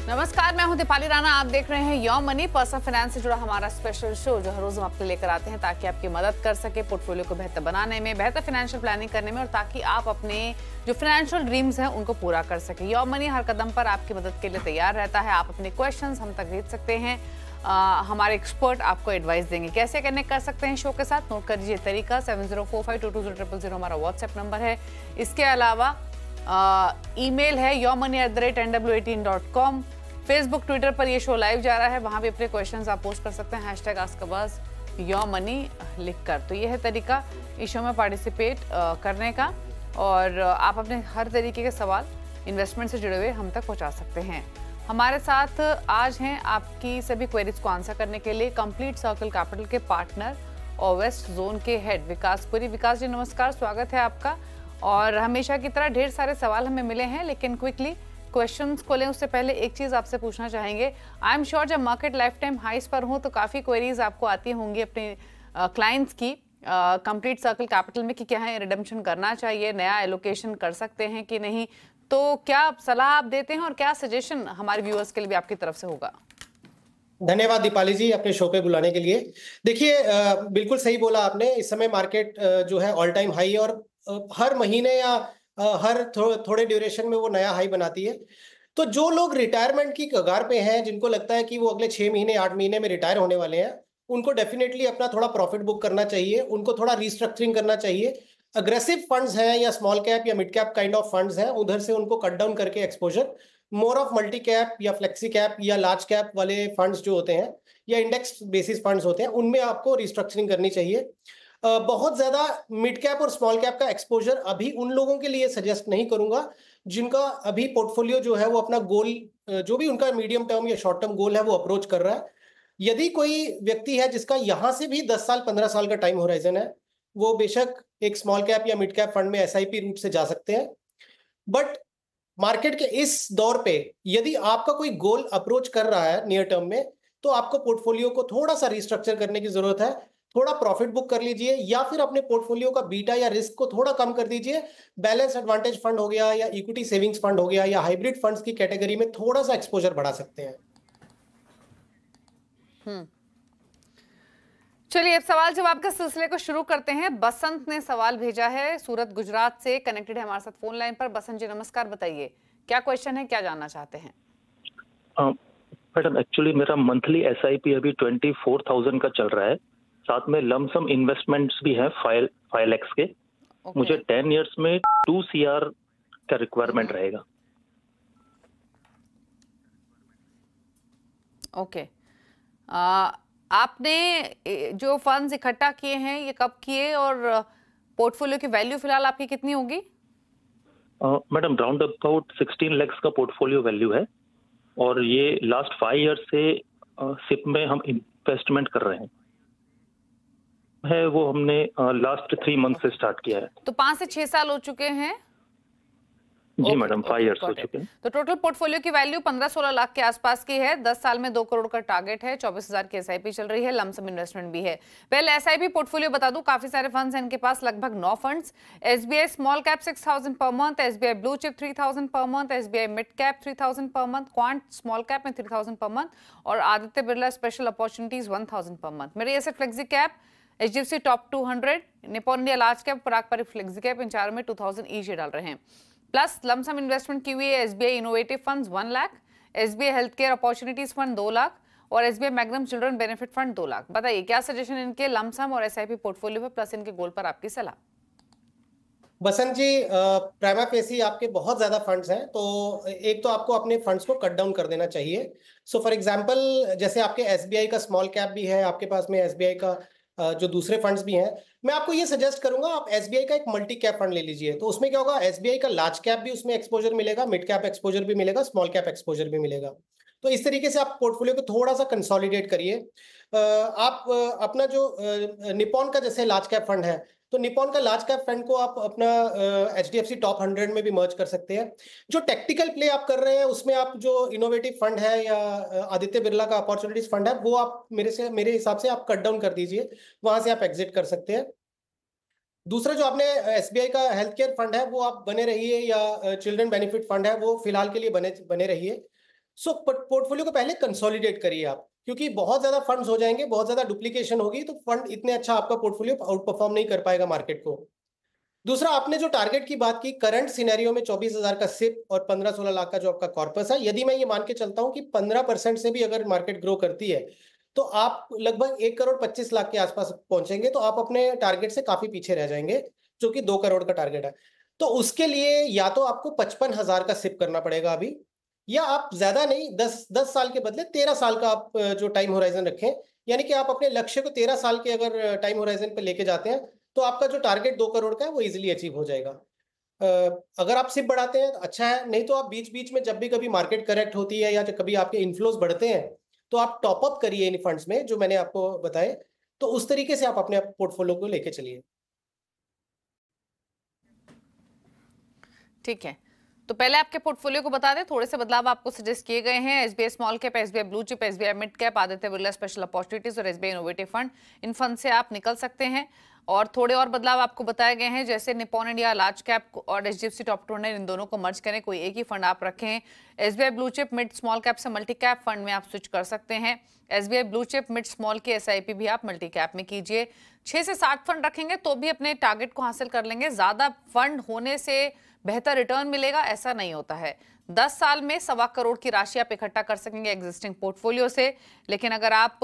नमस्कार, मैं हूं दीपाली राणा। आप देख रहे हैं योर मनी, पर्सनल फाइनेंस से जुड़ा हमारा स्पेशल शो जो हर रोज हम आपके लेकर आते हैं ताकि आपकी मदद कर सके पोर्टफोलियो को बेहतर बनाने में, बेहतर फाइनेंशियल प्लानिंग करने में और ताकि आप अपने जो फाइनेंशियल ड्रीम्स हैं उनको पूरा कर सके। योर मनी हर कदम पर आपकी मदद के लिए तैयार रहता है। आप अपने क्वेश्चंस हम तक भेज सकते हैं। हमारे एक्सपर्ट आपको एडवाइस देंगे। कैसे कनेक्ट कर सकते हैं शो के साथ, नोट कर लीजिए तरीका। 7045220000 हमारा व्हाट्सएप नंबर है। इसके अलावा ईमेल है yourmoney@nw18.com। फेसबुक ट्विटर पर ये शो लाइव जा रहा है, वहां भी अपने क्वेश्चंस आप पोस्ट कर सकते हैं #AskAbbas योर मनी लिखकर। तो ये है तरीका इस शो में पार्टिसिपेट करने का और आप अपने हर तरीके के सवाल इन्वेस्टमेंट से जुड़े हुए हम तक पहुंचा सकते हैं। हमारे साथ आज हैं आपकी सभी क्वेरीज को आंसर करने के लिए कंप्लीट सर्कल कैपिटल के पार्टनर और वेस्ट जोन के हेड विकास पुरी। विकास जी नमस्कार, स्वागत है आपका। और हमेशा की तरह ढेर सारे सवाल हमें मिले हैं, लेकिन क्विकली क्वेश्चंस को लें उससे पहले एक चीज आपसे पूछना चाहेंगे। आई एम श्योर जब मार्केट लाइफ टाइम हाइस पर हो तो काफी क्वेरीज आपको आती होंगी अपने क्लाइंट्स की कंप्लीट सर्कल कैपिटल में कि क्या है रिडेम्पशन करना चाहिए, नया एलोकेशन कर सकते हैं कि नहीं। तो क्या सलाह आप देते हैं और क्या सजेशन हमारे व्यूअर्स के लिए भी आपकी तरफ से होगा? धन्यवाद दीपाली जी अपने शो पे बुलाने के लिए। देखिए बिल्कुल सही बोला आपने। इस समय मार्केट जो है ऑल टाइम हाई और हर महीने या हर थोड़े ड्यूरेशन में वो नया हाई बनाती है। तो जो लोग रिटायरमेंट की कगार पे हैं, जिनको लगता है कि वो अगले 6 महीने 8 महीने में रिटायर होने वाले हैं, उनको डेफिनेटली अपना थोड़ा प्रॉफिट बुक करना चाहिए, उनको थोड़ा रिस्ट्रक्चरिंग करना चाहिए। अग्रेसिव फंड्स हैं या स्मॉल कैप या mid cap kind of funds हैं, उधर से उनको कट डाउन करके exposure more of multi cap या फ्लेक्सी कैप या लार्ज कैप वाले फंड्स जो होते हैं या इंडेक्स बेसिस फंड्स होते हैं, उनमें आपको रिस्ट्रक्चरिंग करनी चाहिए। बहुत ज्यादा मिड कैप और स्मॉल कैप का एक्सपोजर अभी उन लोगों के लिए सजेस्ट नहीं करूंगा जिनका अभी पोर्टफोलियो जो है वो अपना गोल जो भी उनका मीडियम टर्म या शॉर्ट टर्म गोल है वो अप्रोच कर रहा है। यदि कोई व्यक्ति है जिसका यहां से भी 10 साल 15 साल का टाइम होराइजन है, वो बेशक एक स्मॉल कैप या मिड कैप फंड में एसआईपी रूट से जा सकते हैं। बट मार्केट के इस दौर पे यदि आपका कोई गोल अप्रोच कर रहा है नियर टर्म में, तो आपको पोर्टफोलियो को थोड़ा सा रिस्ट्रक्चर करने की जरूरत है। थोड़ा प्रॉफिट बुक कर लीजिए या फिर अपने पोर्टफोलियो का बीटा या रिस्क को थोड़ा कम कर दीजिए। बैलेंस एडवांटेज फंड हो गया या इक्विटी सेविंग्स फंड हो गया या हाइब्रिड फंड्स की कैटेगरी में थोड़ा सा एक्सपोजर बढ़ा सकते हैं। चलिए अब सवाल जवाब के सिलसिले को शुरू करते हैं। बसंत ने सवाल भेजा है, सूरत गुजरात से कनेक्टेड है हमारे साथ फोन लाइन पर। बसंत जी नमस्कार, बताइए क्या क्वेश्चन है, क्या जानना चाहते हैं? मैडम एक्चुअली मेरा मंथली एसआईपी अभी 24,000 का चल रहा है, साथ में लमसम इन्वेस्टमेंट्स भी है 5 लाख के। मुझे 10 इयर्स में 2 CR का रिक्वायरमेंट रहेगा। ओके, आपने जो फंड्स इकट्ठा किए हैं ये कब किए और पोर्टफोलियो की वैल्यू फिलहाल आपकी कितनी होगी? मैडम राउंड अबाउट 16 लाख का पोर्टफोलियो वैल्यू है और ये लास्ट 5 ईयर से सिप में हम इन्वेस्टमेंट कर रहे हैं। वो हमने लास्ट 3 मंथ से स्टार्ट किया है। तो 5 से 6 साल हो चुके हैं? जी मैडम, 5 इयर्स हो चुके हैं। तो टोटल पोर्टफोलियो की वैल्यू 15-16 लाख के आसपास की है। 10 साल में 2 करोड़ का टारगेट है। 24,000 की एसआईपी चल रही है, लमसम इन्वेस्टमेंट भी है। पहले एसआईपी पोर्टफोलियो बता दूं, काफी सारे फंड्स हैं इनके पास, लगभग 9 funds. SBI small cap 6,000 per month, SBI blue chip 3,000 per month, SBI mid cap 3,000 per month, quant small cap में 3,000 पर मंथ और आदित्य बिरला स्पेशल अपॉर्चुनिटीज 1,000 पर मंथ। मेरे ऐसे flexi cap HDFC top 200, Nippon India large cap, Parag Parikh flexi cap, इन चारों में 2,000 each डाल रहे हैं। प्लस लमसम इन्वेस्टमेंट की हुई है SBI innovative funds 1 lakh, SBI health care opportunities fund 2 lakh और SBI Magnum children benefit fund 2 lakh. बताइए क्या सजेशन इनके लमसम और एसआईपी पोर्टफोलियो पे प्लस इनके गोल पर आपकी सलाह? बसंत जी, प्राइमा फेसी आपके बहुत ज्यादा फंड्स हैं, तो एक तो आपको अपने फंड्स को कट डाउन कर देना चाहिए। सो फॉर एग्जांपल जैसे आपके एसबीआई का स्मॉल कैप भी है, आपके पास में एसबीआई का जो दूसरे फंड्स भी हैं, मैं आपको ये सजेस्ट करूंगा आप एसबीआई का एक मल्टी कैप फंड ले लीजिए। तो उसमें क्या होगा, एसबीआई का लार्ज कैप भी उसमें एक्सपोजर मिलेगा, मिड कैप एक्सपोजर भी मिलेगा, स्मॉल कैप एक्सपोजर भी मिलेगा। तो इस तरीके से आप पोर्टफोलियो को थोड़ा सा कंसोलिडेट करिए। आप अपना जो निप्पॉन का जैसे लार्ज कैप फंड है, तो निप्पॉन का लार्ज कैप फंड को आप अपना एचडीएफसी टॉप 100 में भी मर्ज कर सकते हैं। जो टेक्निकल प्ले आप कर रहे हैं उसमें आप जो इनोवेटिव फंड है या आदित्य बिरला का अपॉर्चुनिटीज फंड है, वो आप मेरे हिसाब से आप कट डाउन कर दीजिए, वहां से आप एग्जिट कर सकते हैं। दूसरा जो आपने एसबीआई का हेल्थ केयर फंड है वो आप बने रहिए, या चिल्ड्रन बेनिफिट फंड है वो फिलहाल के लिए बने रहिए। सो पोर्टफोलियो को पहले कंसोलिडेट करिए आप, क्योंकि बहुत ज्यादा फंड्स हो जाएंगे, बहुत ज्यादा डुप्लीकेशन होगी, तो फंड इतने अच्छा आपका पोर्टफोलियो आउट परफॉर्म नहीं कर पाएगा मार्केट को। दूसरा, आपने जो टारगेट की बात की, करंट सिनेरियो में 24,000 का सिप और 15-16 लाख का जो आपका कॉर्पस है, यदि मैं ये मान के चलता हूं कि 15% से भी अगर मार्केट ग्रो करती है तो आप लगभग 1,25,00,000 के आसपास पहुंचेंगे, तो आप अपने टारगेट से काफी पीछे रह जाएंगे, जो कि 2 करोड़ का टारगेट है। तो उसके लिए या तो आपको 55,000 का सिप करना पड़ेगा अभी, या आप ज्यादा नहीं, 10 साल के बदले 13 साल का आप जो टाइम होराइजन रखें, यानी कि आप अपने लक्ष्य को 13 साल के अगर टाइम होराइजन पे लेके जाते हैं तो आपका जो टारगेट 2 करोड़ का है वो इजीली अचीव हो जाएगा। अगर आप सिप बढ़ाते हैं तो अच्छा है, नहीं तो आप बीच बीच में जब भी कभी मार्केट करेक्ट होती है या जब कभी आपके इन्फ्लोज बढ़ते हैं तो आप टॉप अप करिए इन फंड्स में जो मैंने आपको बताए। तो उस तरीके से आप अपने पोर्टफोलियो को लेके चलिए। ठीक है, तो पहले आपके पोर्टफोलियो को बता दें, थोड़े से बदलाव आपको सजेस्ट किए गए हैं। SBI small cap, SBI blue chip, SBI mid cap, Aditya Birla special opportunities और एसबीआई इनोवेटिव फंड, इन फंड से आप निकल सकते हैं। और थोड़े और बदलाव आपको बताए गए हैं, जैसे निप्पॉन इंडिया लार्ज कैप और एचडीएफसी टॉप 200 इन दोनों को मर्ज करें, कोई एक ही फंड आप रखें। SBI blue chip mid small cap से मल्टी कैप फंड में आप स्विच कर सकते हैं। SBI blue chip mid small की एसआईपी भी आप मल्टी कैप में कीजिए। 6 से 7 फंड रखेंगे तो भी अपने टारगेट को हासिल कर लेंगे। ज्यादा फंड होने से बेहतर रिटर्न मिलेगा ऐसा नहीं होता है। 10 साल में 1.25 करोड़ की राशि आप इकट्ठा कर सकेंगे एग्जिस्टिंग पोर्टफोलियो से, लेकिन अगर आप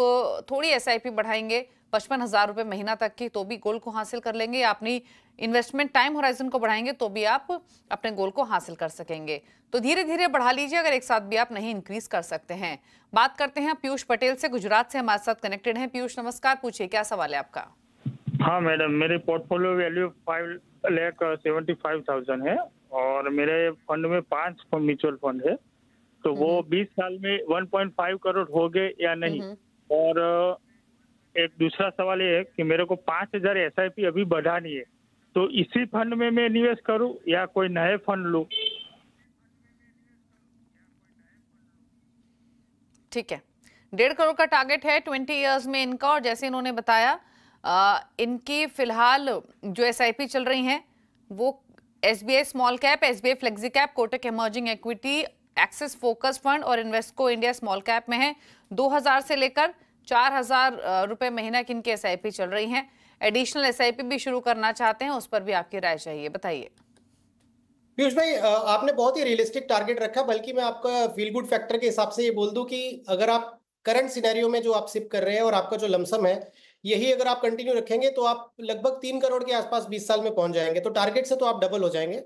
थोड़ी एसआईपी बढ़ाएंगे 55,000 रुपए महीना तक की तो भी गोल को हासिल कर लेंगे, या अपनी इन्वेस्टमेंट टाइम होराइजन को बढ़ाएंगे तो भी आप अपने गोल को हासिल कर सकेंगे। तो धीरे धीरे बढ़ा लीजिए, अगर एक साथ भी आप नहीं इंक्रीज कर सकते हैं। बात करते हैं पीयूष पटेल से, गुजरात से हमारे साथ कनेक्टेड हैं। पीयूष नमस्कार, पूछिए क्या सवाल है आपका। हाँ मैडम, मेरे पोर्टफोलियो वैल्यू 5,75,000 है और मेरे फंड में 5 म्यूचुअल फंड है, तो वो 20 साल में 1.5 करोड़ हो गए या नहीं। और एक दूसरा सवाल ये है कि मेरे को 5,000 एसआईपी अभी बढ़ानी है, तो इसी फंड में मैं निवेश करूं या कोई नए फंड लूं? ठीक है, 1.5 करोड़ का टारगेट है 20 इयर्स में इनका, और जैसे इन्होंने बताया इनकी फिलहाल जो एसआईपी चल रही हैं वो SBI small cap, SBI flexi cap, Kotak emerging equity, axis focus fund और इन्वेस्को इंडिया स्मॉल कैप में है। 2,000 से लेकर 4,000 रुपए महीना की इनकी एसआईपी चल रही हैं। एडिशनल एसआईपी भी शुरू करना चाहते हैं, उस पर भी आपकी राय चाहिए, बताइए। पीयूष भाई, आपने बहुत ही रियलिस्टिक टारगेट रखा, बल्कि मैं आपका फील गुड फैक्टर के हिसाब से ये बोल दूं कि अगर आप करंट सिनेरियो में जो आप सिप कर रहे हैं और आपका जो लमसम है यही अगर आप कंटिन्यू रखेंगे तो आप लगभग 3 करोड़ के आसपास 20 साल में पहुंच जाएंगे, तो टारगेट से तो आप डबल हो जाएंगे।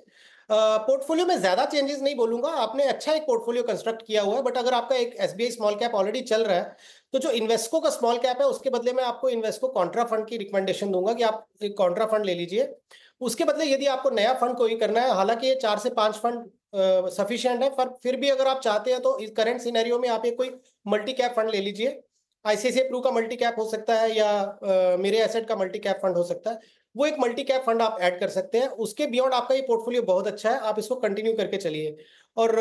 पोर्टफोलियो में ज्यादा चेंजेस नहीं बोलूंगा, आपने अच्छा एक पोर्टफोलियो कंस्ट्रक्ट किया हुआ है, बट अगर आपका एक एसबीआई स्मॉल कैप ऑलरेडी चल रहा है तो जो इन्वेस्को का स्मॉल कैप है उसके बदले में आपको इन्वेस्को कॉन्ट्रा फंड की रिकमेंडेशन दूंगा कि आप एक कॉन्ट्रा फंड ले लीजिए। उसके बदले यदि आपको नया फंड कोई करना है, हालांकि ये 4 से 5 फंड सफिशिएंट है, पर फिर भी अगर आप चाहते हैं तो इस करंट सिनेरियो में आप एक कोई मल्टी कैप फंड ले लीजिए। आईसीआईसीआई प्रू का मल्टी कैप हो सकता है या मेरे एसेट का मल्टी कैप फंड हो सकता है, वो एक मल्टी कैप फंड आप ऐड कर सकते हैं। उसके बियॉन्ड आपका ये पोर्टफोलियो बहुत अच्छा है, आप इसको कंटिन्यू करके चलिए। और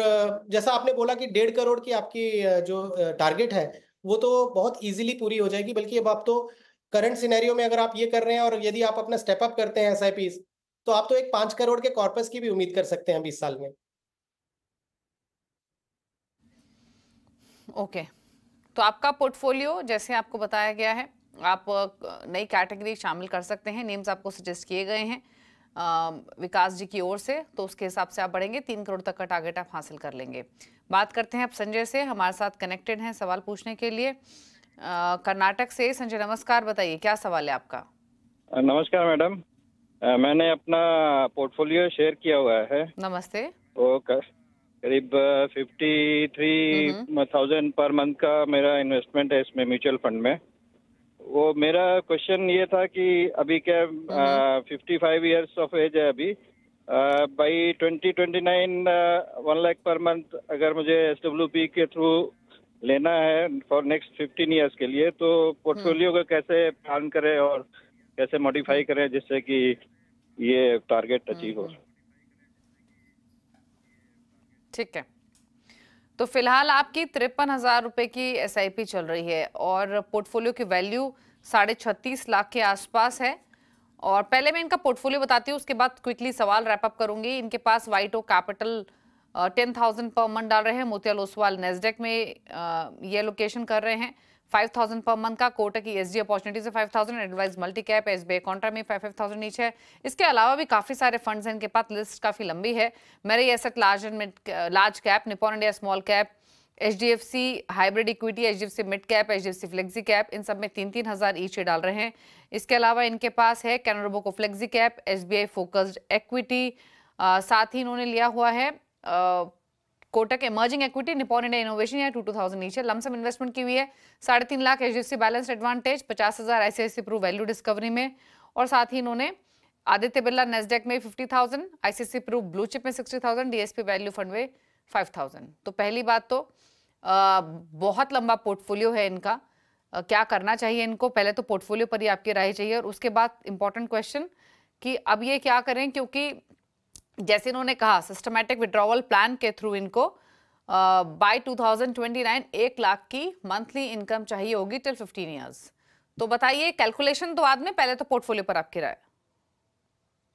जैसा आपने बोला कि 1.5 करोड़ की आपकी जो टारगेट है वो तो बहुत इजीली पूरी हो जाएगी, बल्कि अब आप तो करंट सिनेरियो में अगर आप ये कर रहे हैं और यदि आप अपना स्टेप अप करते हैं एसआईपी, तो आप तो एक 5 करोड़ के कॉर्पस की भी उम्मीद कर सकते हैं 20 साल में। ओके, तो आपका पोर्टफोलियो जैसे आपको बताया गया है, आप नई कैटेगरी शामिल कर सकते हैं। नेम्स आपको सजेस्ट किए गए हैं विकास जी की ओर से, तो उसके हिसाब से आप बढ़ेंगे, 3 करोड़ तक का टारगेट आप हासिल कर लेंगे। बात करते हैं अब संजय से, हमारे साथ कनेक्टेड हैं सवाल पूछने के लिए कर्नाटक से। संजय नमस्कार, बताइए क्या सवाल है आपका। नमस्कार मैडम, मैंने अपना पोर्टफोलियो शेयर किया हुआ है। नमस्ते। वो करीब 53,000 पर मंथ का मेरा इन्वेस्टमेंट है इसमें म्यूचुअल फंड में। वो मेरा क्वेश्चन ये था कि अभी क्या 55 इयर्स ऑफ एज है अभी, बाई 2029 1 लाख पर मंथ अगर मुझे एसडब्ल्यूपी के थ्रू लेना है फॉर नेक्स्ट 15 इयर्स के लिए, तो पोर्टफोलियो को कैसे प्लान करें और कैसे मॉडिफाई करें जिससे कि ये टारगेट अचीव हो। ठीक है, तो फिलहाल आपकी 53,000 रुपए की एसआईपी चल रही है और पोर्टफोलियो की वैल्यू 36.5 लाख के आसपास है। और पहले मैं इनका पोर्टफोलियो बताती हूँ, उसके बाद क्विकली सवाल रैप अप करूंगी। इनके पास white okay capital 10,000 per month डाल रहे हैं। मोतियाल ओसवाल नेस्डेक में ये एलोकेशन कर रहे हैं 5,000 पर मंथ का। कोटक की एसडी अपॉर्चुनिटी से 5,000, advise multi cap SBI Contra में 5,000 नीचे है। इसके अलावा भी काफी सारे फंड्स हैं इनके पास, लिस्ट काफी लंबी है। Mirae Asset large cap, Nippon India small cap, HDFC hybrid equity, HDFC mid cap, HDFC flexi cap, इन सब में 3-3 हजार ईच डाल रहे हैं। इसके अलावा इनके पास है Canara robo flexi cap, SBI focused equity, साथ ही इन्होंने लिया हुआ है Kotak emerging equity, Nippon India innovation है 2,000 नीचे। लमसम इन्वेस्टमेंट की हुई है 3.5 lakh HDFC balance advantage, 50,000 ICIC pru value discovery में, और साथ ही इन्होंने आदित्य बिरला नेस्डेक में 50,000, आईसीआईसी प्रू ब्लू चिप में 60,000, डीएसपी वैल्यू फंड में 5,000। तो पहली बात तो बहुत लंबा पोर्टफोलियो है इनका। क्या करना चाहिए इनको, पहले तो पोर्टफोलियो पर ही आपकी राय चाहिए, और उसके बाद इंपॉर्टेंट क्वेश्चन कि अब ये क्या करें, क्योंकि जैसे इन्होंने कहा सिस्टमैटिक विड्रॉवल प्लान के थ्रू इनको बाय 2029 1 लाख की मंथली इनकम चाहिए होगी टिल 15 इयर्स। तो बताइए, कैलकुलेशन तो बाद में, पहले तो पोर्टफोलियो पर आपकी राय।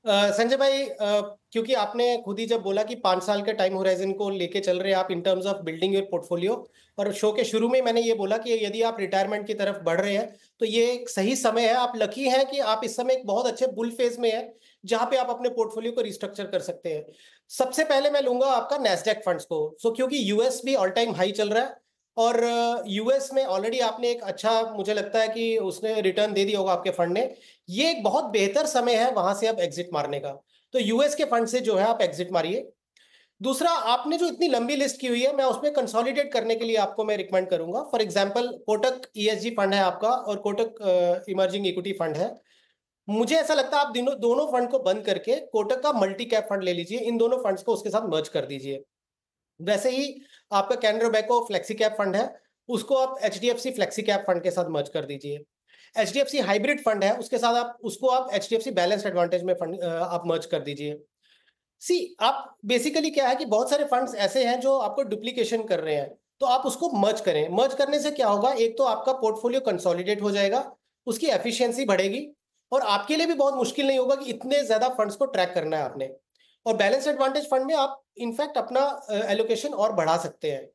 संजय भाई, क्योंकि आपने खुद ही जब बोला कि 5 साल के टाइम होराइजन को लेके चल रहे हैं आप in terms of building your portfolio, और शो के शुरू में मैंने ये बोला कि यदि आप रिटायरमेंट की तरफ बढ़ रहे हैं तो ये एक सही समय है। आप लकी हैं कि आप इस समय एक बहुत अच्छे बुल फेज में है जहां पे आप अपने पोर्टफोलियो को रिस्ट्रक्चर कर सकते हैं। सबसे पहले मैं लूंगा आपका नैस्डैक फंड्स को, क्योंकि यूएस भी ऑल टाइम हाई चल रहा है, और यूएस में ऑलरेडी आपने एक अच्छा, मुझे लगता है कि उसने रिटर्न दे दिया होगा आपके फंड ने। ये एक बहुत बेहतर समय है वहां से अब एग्जिट मारने का, तो यूएस के फंड से जो है आप एग्जिट मारिए। दूसरा, आपने जो इतनी लंबी लिस्ट की हुई है, मैं उसमें कंसोलिडेट करने के लिए आपको मैं रिकमेंड करूंगा। For example, Kotak ESG fund है आपका और कोटक इमर्जिंग इक्विटी फंड है। मुझे ऐसा लगता है आप दोनों फंड को बंद करके कोटक का मल्टी कैप फंड ले लीजिए, इन दोनों फंड्स को उसके साथ मर्ज कर दीजिए। वैसे ही आपका Canara Robeco flexi cap fund है, उसको आप एचडीएफसी फ्लेक्सी कैप फंड के साथ मर्ज कर दीजिए। एचडीएफसी हाइब्रिड फंड है, उसके साथ आप उसको एचडीएफसी बैलेंस एडवांटेज में फंड आप मर्ज कर दीजिए। आप बेसिकली क्या है कि बहुत सारे फंड्स ऐसे हैं जो आपको डुप्लीकेशन कर रहे हैं, तो आप उसको मर्ज करें। मर्ज करने से क्या होगा, एक तो आपका पोर्टफोलियो कंसोलिडेट हो जाएगा, उसकी एफिशिएंसी बढ़ेगी, और आपके लिए भी बहुत मुश्किल नहीं होगा कि इतने ज्यादा फंड्स को ट्रैक करना है आपने। और बैलेंस एडवांटेज फंड में आप इनफैक्ट अपना एलोकेशन और बढ़ा सकते हैं।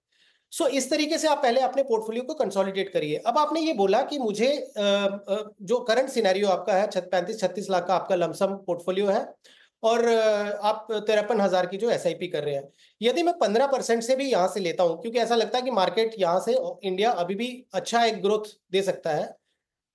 इस तरीके से आप पहले अपने पोर्टफोलियो को कंसोलिडेट करिए। अब आपने ये बोला कि मुझे जो करंट सिनेरियो आपका है 35-36 लाख का आपका लमसम पोर्टफोलियो है, और आप 53,000 की जो एसआईपी कर रहे हैं। यदि मैं 15% से भी यहाँ से लेता हूँ, क्योंकि ऐसा लगता है कि मार्केट यहाँ से इंडिया अभी भी अच्छा एक ग्रोथ दे सकता है,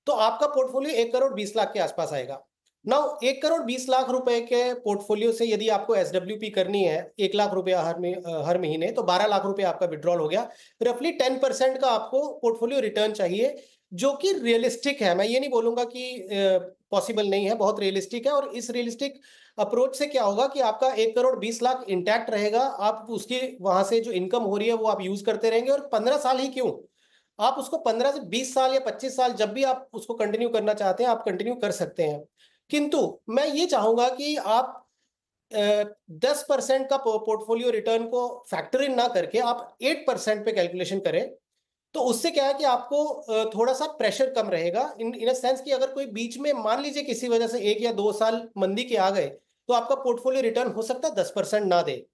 तो आपका पोर्टफोलियो 1 करोड़ 20 लाख के आसपास आएगा। नाउ 1 करोड़ 20 लाख रुपए के पोर्टफोलियो से यदि आपको एसडब्ल्यूपी करनी है 1 लाख रुपया हर महीने, तो 12 लाख रुपए आपका विड्रॉल हो गया। रफली 10% का आपको पोर्टफोलियो रिटर्न चाहिए, जो कि रियलिस्टिक है। मैं ये नहीं बोलूंगा कि पॉसिबल नहीं है, बहुत रियलिस्टिक है। और इस रियलिस्टिक अप्रोच से क्या होगा कि आपका 1 करोड़ 20 लाख इंटैक्ट रहेगा। आप उसकी वहां से जो इनकम हो रही है वो आप यूज करते रहेंगे, और 15 साल ही क्यों, आप उसको 15 से 20 साल या 25 साल जब भी आप उसको कंटिन्यू करना चाहते हैं आप कंटिन्यू कर सकते हैं। किंतु मैं ये चाहूंगा कि आप 10% का पोर्टफोलियो रिटर्न को फैक्टर इन ना करके आप 8% पे कैलकुलेशन करें। तो उससे क्या है कि आपको थोड़ा सा प्रेशर कम रहेगा, इन अ सेंस कि अगर कोई बीच में मान लीजिए किसी वजह से 1 या 2 साल मंदी के आ गए, तो आपका पोर्टफोलियो रिटर्न हो सकता है 10% ना दे।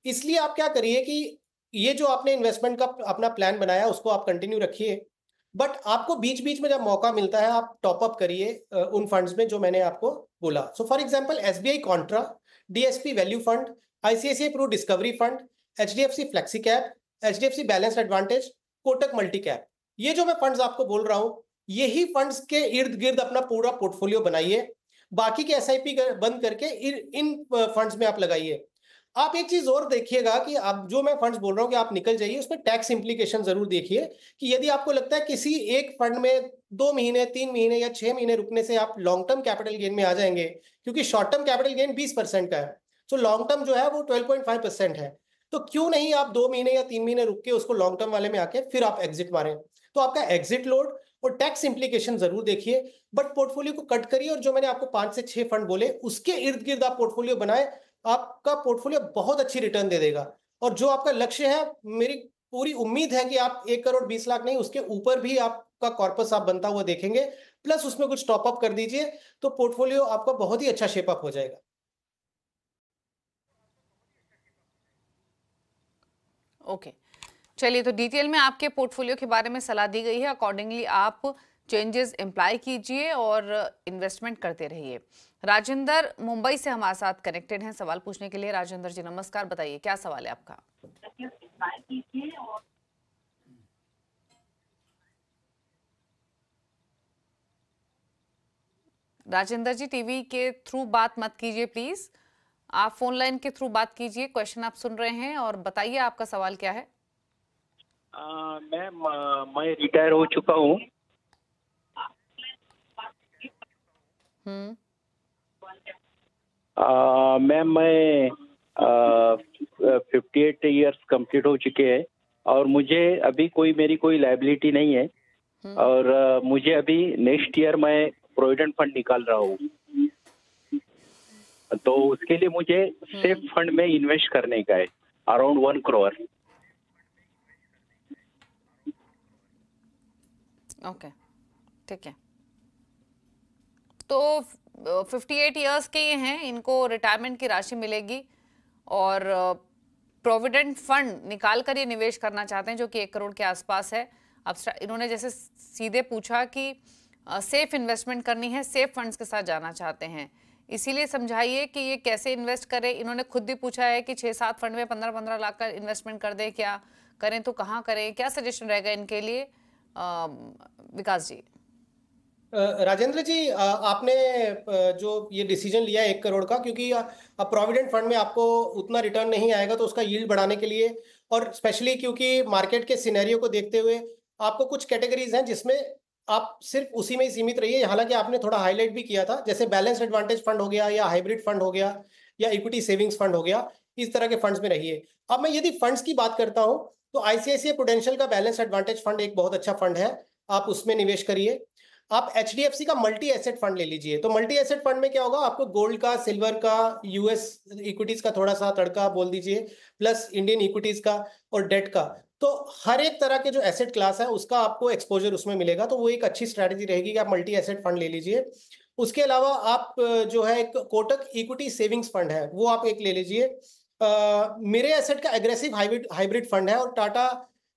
इसलिए आप क्या करिए कि ये जो आपने इन्वेस्टमेंट का अपना प्लान बनाया उसको आप कंटिन्यू रखिए, बट आपको बीच बीच में जब मौका मिलता है आप टॉप अप करिए उन फंड्स में जो मैंने आपको बोला। So for example, SBI contra, DSP value fund, ICICI pru discovery fund, HDFC flexi cap, HDFC balance advantage, Kotak multi cap, ये जो मैं फंड्स आपको बोल रहा हूं, यही फंड्स के इर्द गिर्द अपना पूरा पोर्टफोलियो बनाइए। बाकी के एसआईपी बंद करके इन फंड्स में आप लगाइए। आप एक चीज और देखिएगा कि आप जो मैं फंड्स बोल रहा हूं कि आप निकल जाइए, उसमें टैक्स इंप्लीकेशन जरूर देखिए कि यदि आपको लगता है किसी एक फंड में 2 महीने 3 महीने या 6 महीने रुकने से आप लॉन्ग टर्म कैपिटल गेन में आ जाएंगे, क्योंकि शॉर्ट टर्म कैपिटल गेन 20% का है, तो लॉन्ग टर्म जो है वो 12.5% है, तो क्यों नहीं आप 2 महीने या 3 महीने रुक के उसको लॉन्ग टर्म वाले में आके फिर आप एग्जिट मारें। तो आपका एग्जिट लोड और टैक्स इंप्लीकेशन जरूर देखिए, बट पोर्टफोलियो को कट करिए, और जो मैंने आपको 5 से 6 फंड बोले उसके इर्द गिर्द आप पोर्टफोलियो बनाए, आपका पोर्टफोलियो बहुत अच्छी रिटर्न दे देगा। और जो आपका लक्ष्य है, मेरी पूरी उम्मीद है कि आप 1 करोड़ 20 लाख नहीं, उसके ऊपर भी आपका कॉर्पस आप बनता हुआ देखेंगे, प्लस उसमें कुछ टॉप अप कर दीजिए, तो पोर्टफोलियो आपका बहुत ही अच्छा शेप अप हो जाएगा। ओके, चलिए, तो डिटेल में आपके पोर्टफोलियो के बारे में सलाह दी गई है, अकॉर्डिंगली आप चेंजेस इम्प्लाई कीजिए और इन्वेस्टमेंट करते रहिए। राजेंद्र मुंबई से हमारे साथ कनेक्टेड हैं सवाल पूछने के लिए। राजेंद्र जी नमस्कार, बताइए क्या सवाल है आपका। राजेंद्र जी टीवी के थ्रू बात मत कीजिए प्लीज, आप फोन लाइन के थ्रू बात कीजिए। क्वेश्चन आप सुन रहे हैं और बताइए आपका सवाल क्या है। मैं रिटायर हो चुका हूँ। मैम मैं 58 ईयर्स कंप्लीट हो चुके हैं और मुझे अभी मेरी कोई लायबिलिटी नहीं है और मुझे अभी नेक्स्ट ईयर मैं प्रोविडेंट फंड निकाल रहा हूँ, तो उसके लिए मुझे सेफ फंड में इन्वेस्ट करने का है अराउंड 1 करोड़। ओके, ठीक है। तो 58 इयर्स के ये हैं, इनको रिटायरमेंट की राशि मिलेगी और प्रोविडेंट फंड निकाल कर ये निवेश करना चाहते हैं जो कि 1 करोड़ के आसपास है। अब इन्होंने जैसे सीधे पूछा कि सेफ इन्वेस्टमेंट करनी है, सेफ फंड्स के साथ जाना चाहते हैं, इसीलिए समझाइए कि ये कैसे इन्वेस्ट करें। इन्होंने खुद भी पूछा है कि 6-7 फंड में 15-15 लाख का इन्वेस्टमेंट कर दें, क्या करें तो कहाँ करें, क्या सजेशन रहेगा इनके लिए विकास जी। राजेंद्र जी, आपने जो ये डिसीजन लिया 1 करोड़ का, क्योंकि अब प्रोविडेंट फंड में आपको उतना रिटर्न नहीं आएगा, तो उसका यील्ड बढ़ाने के लिए और स्पेशली क्योंकि मार्केट के सिनेरियो को देखते हुए आपको कुछ कैटेगरीज हैं जिसमें आप सिर्फ उसी में ही सीमित रहिए। हालांकि आपने थोड़ा हाईलाइट भी किया था, जैसे बैलेंस एडवांटेज फंड हो गया या हाइब्रिड फंड हो गया या इक्विटी सेविंग्स फंड हो गया, इस तरह के फंड्स में रहिए। अब मैं यदि फंड्स की बात करता हूं तो आईसीआईसीआई प्रूडेंशियल का बैलेंस एडवांटेज फंड एक बहुत अच्छा फंड है, आप उसमें निवेश करिए। आप एचडीएफसी का मल्टी एसेट फंड ले लीजिए। तो मल्टी एसेट फंड में क्या होगा, आपको गोल्ड का, सिल्वर का, यूएस इक्विटीज का थोड़ा सा तड़का बोल दीजिए, प्लस इंडियन इक्विटीज का और डेट का। तो हर एक तरह के जो एसेट क्लास है उसका आपको एक्सपोजर उसमें मिलेगा, तो वो एक अच्छी स्ट्रैटेजी रहेगी कि आप मल्टी एसेट फंड ले लीजिए। उसके अलावा आप जो है एक कोटक इक्विटी सेविंग्स फंड है वो आप एक ले लीजिए। मेरे एसेट का एग्रेसिव हाइब्रिड फंड है और टाटा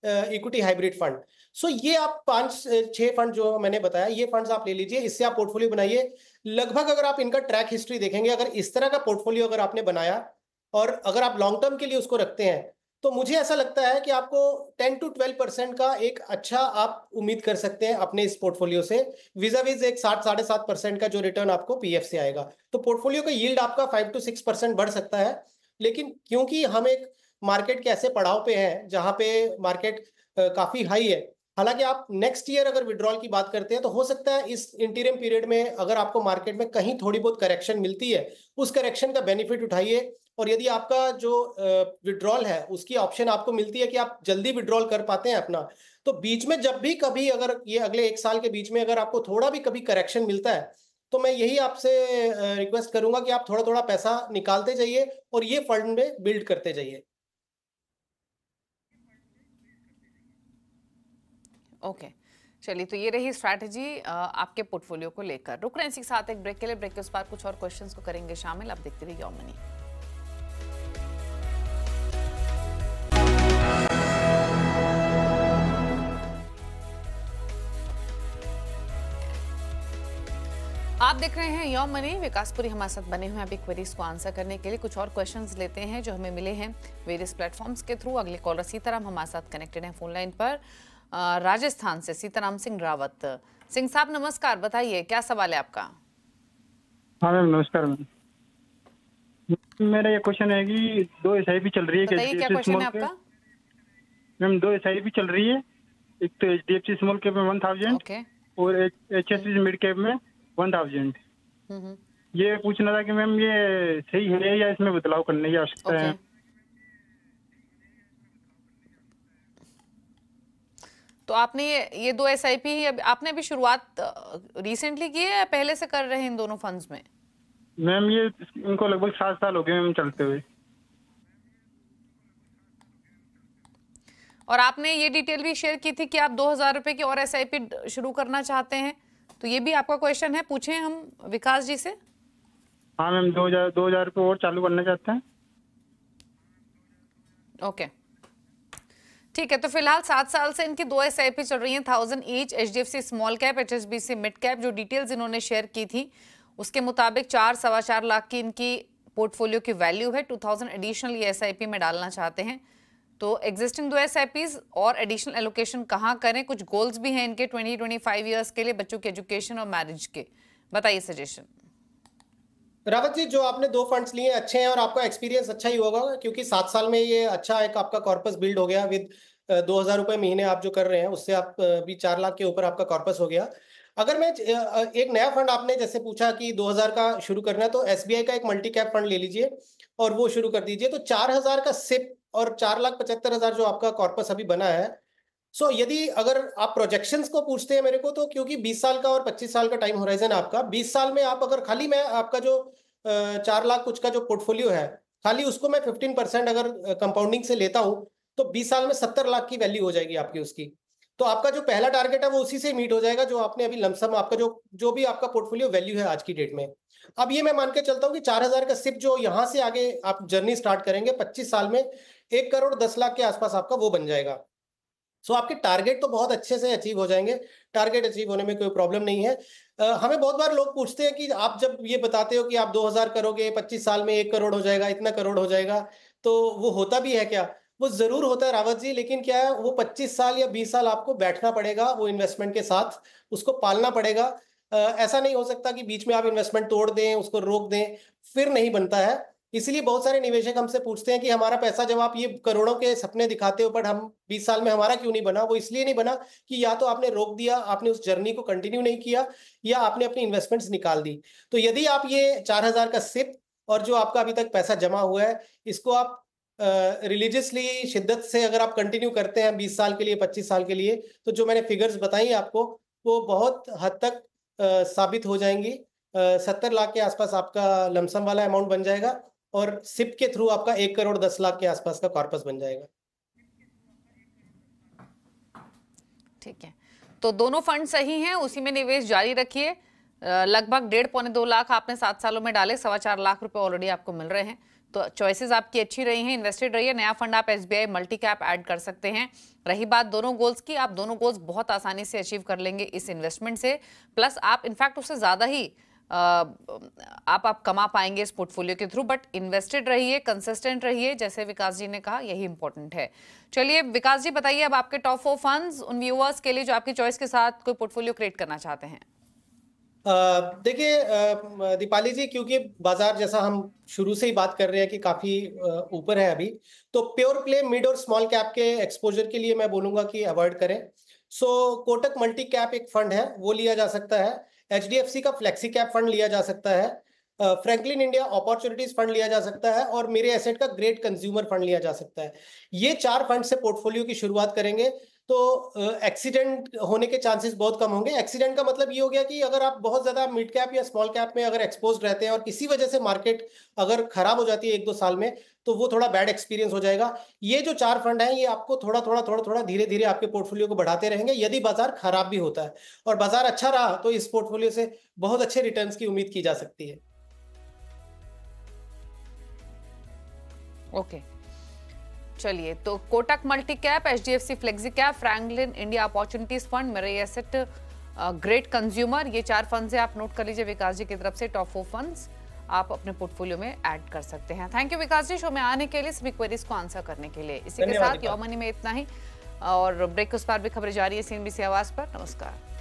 इक्विटी हाइब्रिड फंड। सो ये आप 5-6 फंड जो मैंने बताया, ये फंड्स आप ले लीजिए, इससे आप पोर्टफोलियो बनाइए। लगभग अगर आप इनका ट्रैक हिस्ट्री देखेंगे, अगर इस तरह का पोर्टफोलियो अगर आपने बनाया और अगर आप लॉन्ग टर्म के लिए उसको रखते हैं, तो मुझे ऐसा लगता है कि आपको 10-12% का एक अच्छा आप उम्मीद कर सकते हैं अपने इस पोर्टफोलियो से, विजाविज एक 7-7.5% का जो रिटर्न आपको पीएफ से आएगा। तो पोर्टफोलियो का यील्ड आपका 5-6% बढ़ सकता है। लेकिन क्योंकि हम एक मार्केट के ऐसे पड़ाव पे हैं जहां पे मार्केट काफी हाई है, हालांकि आप नेक्स्ट ईयर अगर विड्रॉल की बात करते हैं तो हो सकता है इस इंटीरियम पीरियड में अगर आपको मार्केट में कहीं थोड़ी बहुत करेक्शन मिलती है, उस करेक्शन का बेनिफिट उठाइए। और यदि आपका जो विड्रॉल है उसकी ऑप्शन आपको मिलती है कि आप जल्दी विड्रॉल कर पाते हैं अपना, तो बीच में जब भी कभी अगर ये अगले 1 साल के बीच में अगर आपको थोड़ा भी कभी करेक्शन मिलता है, तो मैं यही आपसे रिक्वेस्ट करूंगा कि आप थोड़ा थोड़ा पैसा निकालते जाइए और ये फंड में बिल्ड करते जाइए। ओके, चलिए, तो ये रही स्ट्रैटेजी आपके पोर्टफोलियो को लेकर। रुक रहे हैं इसी के साथ एक ब्रेक के लिए, ब्रेक के उस बाद कुछ और क्वेश्चंस को करेंगे शामिल। आप देखते रहिए योर मनी। आप देख रहे हैं योर मनी। विकासपुरी हमारे साथ बने हुए हैं अभी क्वेरीज को आंसर करने के लिए। कुछ और क्वेश्चंस लेते हैं जो हमें मिले हैं वेरियस प्लेटफॉर्म्स के थ्रू। अगले कॉलर सीताराम हमारे साथ कनेक्टेड हैं फोन लाइन पर, राजस्थान से सीताराम सिंह रावत। सिंह साहब नमस्कार, बताइए क्या सवाल है आपका। हाँ मैम नमस्कार। मैम मेरा ये क्वेश्चन है कि 2 SIP चल रही है, बताइए क्या क्वेश्चन है आपका। मैम 2 SIP चल रही है, एक तो HDFC स्मॉल कैप में 1000 ओके, और HSBC मिड कैप में 1000। ये पूछना था कि मैम ये सही है या इसमें बदलाव करने की आवश्यकता है। तो आपने ये 2 SIP आपने अभी शुरुआत रिसेंटली की है या पहले से कर रहे हैं इन दोनों फंड्स में। मैम ये इनको लगभग 7 साल हो गए मैम चलते हुए। और आपने ये डिटेल भी शेयर की थी कि आप 2000 रुपए की और SIP शुरू करना चाहते हैं, तो ये भी आपका क्वेश्चन है, पूछें हम विकास जी से। हाँ मैम 2000 रुपये और चालू करना चाहते हैं। ओके, ठीक है, तो फिलहाल 7 साल से इनकी 2 SIP चल रही हैं 1000 each. HDFC small cap, HSBC mid cap, जो डिटेल्स इन्होंने शेयर की थी उसके मुताबिक 4-4.25 लाख की इनकी पोर्टफोलियो की वैल्यू है। 2000 एडिशनल ये SIP में डालना चाहते हैं, तो एग्जिस्टिंग 2 SIPs और एडिशनल एलोकेशन कहाँ करें? कुछ गोल्स भी हैं इनके 20-25 ईयर्स के लिए, बच्चों के एजुकेशन और मैरिज के, बताइए सजेशन। रावत जी, जो आपने 2 फंड्स लिए अच्छे हैं और आपका एक्सपीरियंस अच्छा ही होगा, क्योंकि 7 साल में ये अच्छा एक आपका कॉर्पस बिल्ड हो गया। विद 2000 रुपये महीने आप जो कर रहे हैं उससे आप भी 4 लाख के ऊपर आपका कॉर्पस हो गया। अगर मैं एक नया फंड, आपने जैसे पूछा कि 2000 का शुरू करना है, तो SBI का एक मल्टी कैप फंड ले लीजिए और वो शुरू कर दीजिए। तो 4000 का सिप और 4,75,000 जो आपका कॉर्पस अभी बना है। सो यदि अगर आप प्रोजेक्शंस को पूछते हैं मेरे को, तो क्योंकि 20 साल का और 25 साल का टाइम होराइजन आपका, 20 साल में आप अगर खाली मैं आपका जो 4 लाख कुछ का जो पोर्टफोलियो है, खाली उसको मैं 15% अगर कंपाउंडिंग से लेता हूं, तो 20 साल में 70 लाख की वैल्यू हो जाएगी आपकी उसकी। तो आपका जो पहला टारगेट है वो उसी से मीट हो जाएगा जो आपने अभी लमसम आपका जो भी आपका पोर्टफोलियो वैल्यू है आज की डेट में। अब ये मैं मान के चलता हूँ कि 4000 का सिप जो यहाँ से आगे आप जर्नी स्टार्ट करेंगे 25 साल में 1 करोड़ 10 लाख के आसपास आपका वो बन जाएगा। सो आपके टारगेट तो बहुत अच्छे से अचीव हो जाएंगे। टारगेट अचीव होने में कोई प्रॉब्लम नहीं है। हमें बहुत बार लोग पूछते हैं कि आप जब ये बताते हो कि आप 2000 करोगे 25 साल में 1 करोड़ हो जाएगा, इतना करोड़ हो जाएगा, तो वो होता भी है क्या? वो जरूर होता है रावत जी, लेकिन क्या है, वो 25 साल या 20 साल आपको बैठना पड़ेगा वो इन्वेस्टमेंट के साथ, उसको पालना पड़ेगा। ऐसा नहीं हो सकता कि बीच में आप इन्वेस्टमेंट तोड़ दें, उसको रोक दें, फिर नहीं बनता है। इसलिए बहुत सारे निवेशक हमसे पूछते हैं कि हमारा पैसा, जब आप ये करोड़ों के सपने दिखाते हो बट हम 20 साल में हमारा क्यों नहीं बना? वो इसलिए नहीं बना कि या तो आपने रोक दिया, आपने उस जर्नी को कंटिन्यू नहीं किया, या आपने अपनी इन्वेस्टमेंट्स निकाल दी। तो यदि आप ये 4000 का सिप और जो आपका अभी तक पैसा जमा हुआ है, इसको आप रिलीजियसली शिद्दत से अगर आप कंटिन्यू करते हैं 20 साल के लिए, 25 साल के लिए, तो जो मैंने फिगर्स बताई आपको वो बहुत हद तक साबित हो जाएंगी। 70 लाख के आसपास आपका लमसम वाला अमाउंट बन जाएगा और सिप के थ्रू आपका 1 करोड़ 10 लाख के आसपास का कॉर्पस बन जाएगा। ठीक है, तो दोनों फंड सही हैं, उसी में निवेश जारी रखिए। लगभग 1.5-2 लाख आपने 7 सालों में डाले, 4.25 लाख रुपए ऑलरेडी आपको मिल रहे हैं। तो चॉइसेस आपकी अच्छी रही हैं, इन्वेस्टेड रहिए। नया फंड आप SBI मल्टी कैप ऐड कर सकते हैं। रही बात दोनों गोल्स की, आप दोनों गोल्स बहुत आसानी से अचीव कर लेंगे इस इन्वेस्टमेंट से। प्लस आप इनफैक्ट उससे ज्यादा ही आप कमा पाएंगे इस पोर्टफोलियो के थ्रू। बट इन्वेस्टेड रहिए, कंसिस्टेंट रहिए, जैसे विकास जी ने कहा, यही इंपॉर्टेंट है। चलिए विकास जी, बताइए अब आपके टॉप 4 फंड्स उन व्यूअर्स के लिए जो आपकी चॉइस के साथ कोई पोर्टफोलियो क्रिएट करना चाहते हैं। देखिए दीपाली जी, क्योंकि बाजार जैसा हम शुरू से ही बात कर रहे हैं कि काफी ऊपर है अभी, तो प्योर प्ले मिड और स्मॉल कैप के एक्सपोजर के लिए मैं बोलूंगा कि अवॉइड करें। सो कोटक मल्टी कैप एक फंड है, वो लिया जा सकता है। HDFC का फ्लेक्सी कैप फंड लिया जा सकता है। फ्रैंकलिन इंडिया अपॉर्चुनिटीज फंड लिया जा सकता है और मेरे एसेट का ग्रेट कंज्यूमर फंड लिया जा सकता है। ये 4 फंड से पोर्टफोलियो की शुरुआत करेंगे तो एक्सीडेंट होने के चांसेस बहुत कम होंगे। एक्सीडेंट का मतलब ये हो गया कि अगर आप बहुत ज्यादा मिड कैप या स्मॉल कैप में अगर एक्सपोज रहते हैं और किसी वजह से मार्केट अगर खराब हो जाती है 1-2 साल में, तो वो थोड़ा बैड एक्सपीरियंस हो जाएगा। ये जो 4 फंड हैं, ये आपको थोड़ा धीरे धीरे आपके पोर्टफोलियो को बढ़ाते रहेंगे यदि बाजार खराब भी होता है। और बाजार अच्छा रहा तो इस पोर्टफोलियो से बहुत अच्छे रिटर्न्स की उम्मीद की जा सकती है। ओके, चलिए, तो Kotak multi cap, HDFC flexi cap, Franklin India opportunities fund, मेरे एसेट ग्रेट कंज्यूमर, ये 4 फंड्स है, आप नोट कर लीजिए विकास जी की तरफ से। टॉप 4 फंड्स आप अपने पोर्टफोलियो में ऐड कर सकते हैं। Thank you Vikas ji, show में आने के लिए, सभी क्वेरीज को आंसर करने के लिए। इसी के साथ योर मनी में इतना ही, और ब्रेक के उस पार भी खबरें जारी है CNBC आवाज पर। नमस्कार।